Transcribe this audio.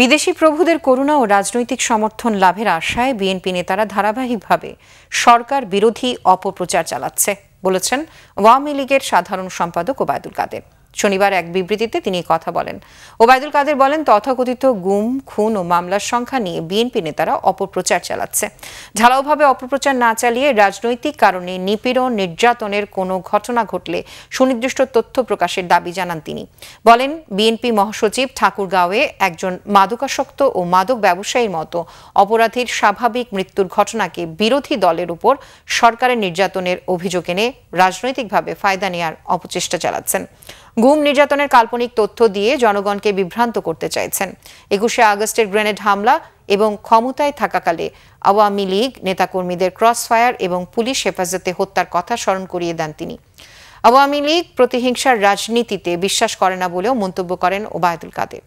বিদেশি প্রভুদের করুণা ও রাজনৈতিক সমর্থন লাভের আশায় বিএনপি নেতারা ধারাবাহিকভাবে সরকার বিরোধী অপপ্রচার চালাচ্ছে বলেছেন আওয়ামী লীগের সাধারণ সম্পাদক ওবায়দুল কাদের। শনিবার এক বিবৃতিতে তিনি কথা বলেন। ওবায়দুল কাদের বলেন, তথাকথিত গুম, খুন ও মামলার সংখ্যা নিয়ে বিএনপি নেতারা অপপ্রচার চালাচ্ছে। ঢালাওভাবে অপপ্রচার না চালিয়ে রাজনৈতিক কারণে নিপীড়ন, নির্যাতনের কোনো ঘটনা ঘটলে সুনির্দিষ্ট তথ্য প্রকাশের দাবি জানান তিনি। বলেন, বিএনপি মহাসচিব ঠাকুরগাঁওয়ে একজন মাদকাসক্ত ও মাদক ব্যবসায়ীর মতো অপরাধীর স্বাভাবিক মৃত্যুর ঘটনাকে বিরোধী দলের উপর সরকারের নির্যাতনের অভিযোগ এনে রাজনৈতিকভাবে ফায়দা নেওয়ার অপচেষ্টা চালাচ্ছেন। গুম, নির্যাতনের কাল্পনিক তথ্য দিয়ে জনগণকে বিভ্রান্ত করতে চাইছেন। 21শে আগস্টের গ্রেনেড হামলা এবং ক্ষমতায় থাকাকালে আওয়ামী লীগ নেতাকর্মীদের ক্রসফায়ার এবং পুলিশ হেফাজতে হত্যার কথা স্মরণ করিয়ে দেন তিনি। আওয়ামী লীগ প্রতিহিংসার রাজনীতিতে বিশ্বাস করে না বলেও মন্তব্য করেন ওবায়দুল কাদের।